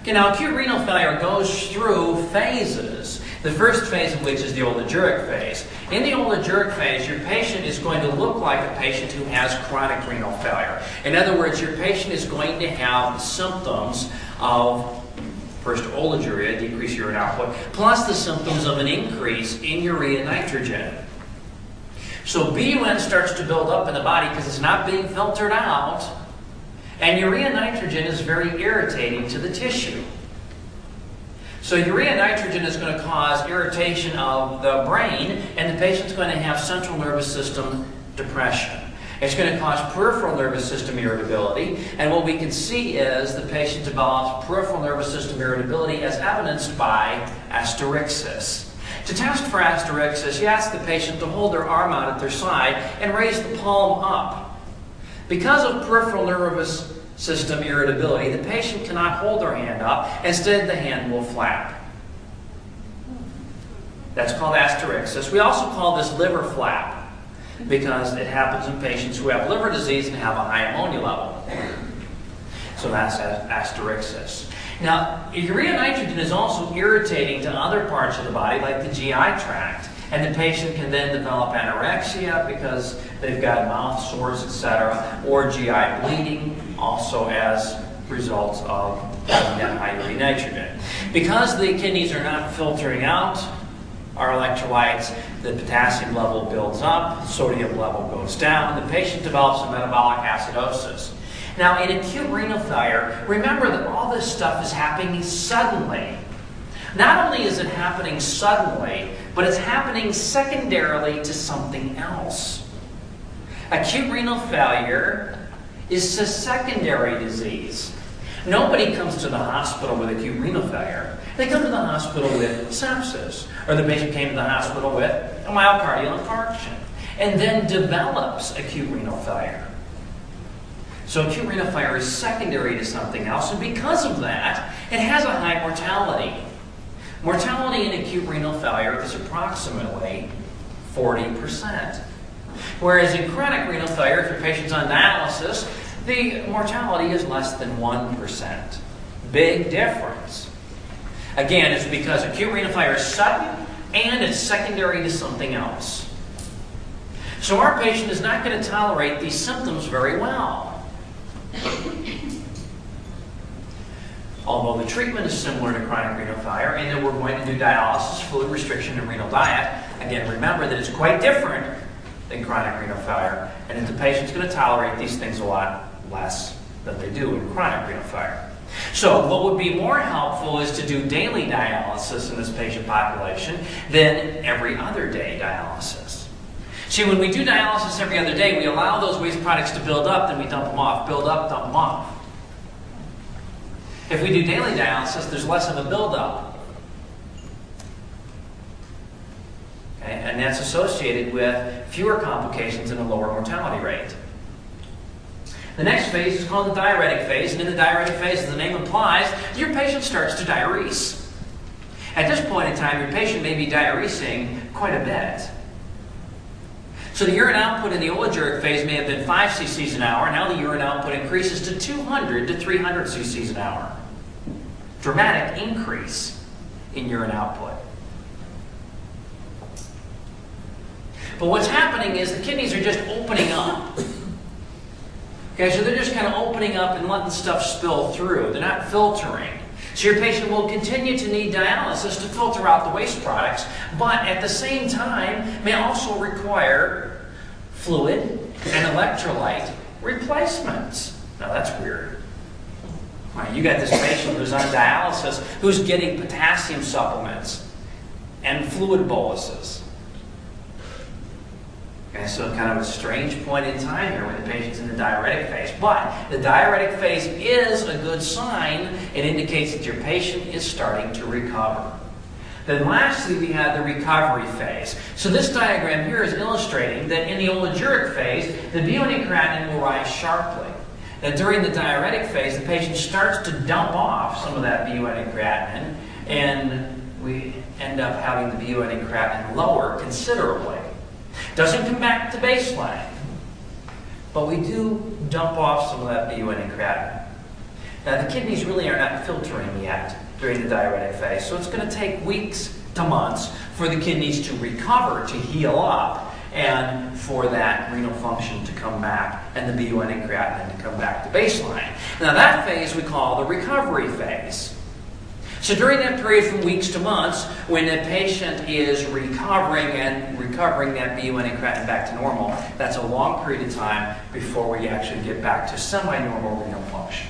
Okay, now acute renal failure goes through phases. The first phase of which is the oliguric phase. In the oliguric phase, your patient is going to look like a patient who has chronic renal failure. In other words, your patient is going to have symptoms of first oliguria, decreased urine output, plus the symptoms of an increase in urea nitrogen. So BUN starts to build up in the body because it's not being filtered out, and urea nitrogen is very irritating to the tissue. So urea nitrogen is going to cause irritation of the brain, and the patient's going to have central nervous system depression. It's going to cause peripheral nervous system irritability, and what we can see is the patient develops peripheral nervous system irritability as evidenced by asterixis. To test for asterixis, you ask the patient to hold their arm out at their side and raise the palm up. Because of peripheral nervous system irritability, the patient cannot hold their hand up. Instead, the hand will flap. That's called asterixis. We also call this liver flap because it happens in patients who have liver disease and have a high ammonia level. So that's asterixis. Now, urea nitrogen is also irritating to other parts of the body, like the GI tract. And the patient can then develop anorexia because they've got mouth sores, etc., or GI bleeding, also as results of that high urea nitrogen. Because the kidneys are not filtering out our electrolytes, the potassium level builds up, sodium level goes down, the patient develops a metabolic acidosis. Now, in acute renal failure, remember that all this stuff is happening suddenly. Not only is it happening suddenly, but it's happening secondarily to something else. Acute renal failure is a secondary disease. Nobody comes to the hospital with acute renal failure. They come to the hospital with sepsis, or the patient came to the hospital with a myocardial infarction, and then develops acute renal failure. So acute renal failure is secondary to something else, and because of that, it has a high mortality. Mortality in acute renal failure is approximately 40%. Whereas in chronic renal failure, if your patient's on dialysis, the mortality is less than 1%. Big difference. Again, it's because acute renal failure is sudden and it's secondary to something else. So our patient is not going to tolerate these symptoms very well. Although the treatment is similar to chronic renal failure, and then we're going to do dialysis, fluid restriction, and renal diet. Again, remember that it's quite different than chronic renal failure, and that the patient's going to tolerate these things a lot less than they do in chronic renal failure. So what would be more helpful is to do daily dialysis in this patient population than every other day dialysis. See, when we do dialysis every other day, we allow those waste products to build up, then we dump them off. Build up, dump them off. If we do daily dialysis, there's less of a buildup. Okay? And that's associated with fewer complications and a lower mortality rate. The next phase is called the diuretic phase, and in the diuretic phase, as the name implies, your patient starts to diurese. At this point in time, your patient may be diuresing quite a bit. So the urine output in the oliguric phase may have been 5 cc's an hour. Now the urine output increases to 200 to 300 cc's an hour. Dramatic increase in urine output. But what's happening is the kidneys are just opening up. Okay, so they're just kind of opening up and letting stuff spill through. They're not filtering. So your patient will continue to need dialysis to filter out the waste products, but at the same time may also require fluid and electrolyte replacements. Now that's weird. All right, you got this patient who's on dialysis who's getting potassium supplements and fluid boluses. Okay, so kind of a strange point in time here when the patient's in the diuretic phase. But the diuretic phase is a good sign. It indicates that your patient is starting to recover. Then lastly, we have the recovery phase. So this diagram here is illustrating that in the oliguric phase, the BUN creatinine will rise sharply. That during the diuretic phase, the patient starts to dump off some of that BUN creatinine, and we end up having the BUN creatinine lower considerably. Doesn't come back to baseline, but we do dump off some of that BUN creatinine. Now, the kidneys really are not filtering yet during the diuretic phase, so it's going to take weeks to months for the kidneys to recover, to heal up, and for that renal function to come back and the BUN and creatinine to come back to baseline. Now, that phase we call the recovery phase. So during that period from weeks to months, when the patient is recovering that BUN and creatinine back to normal, that's a long period of time before we actually get back to semi-normal renal function.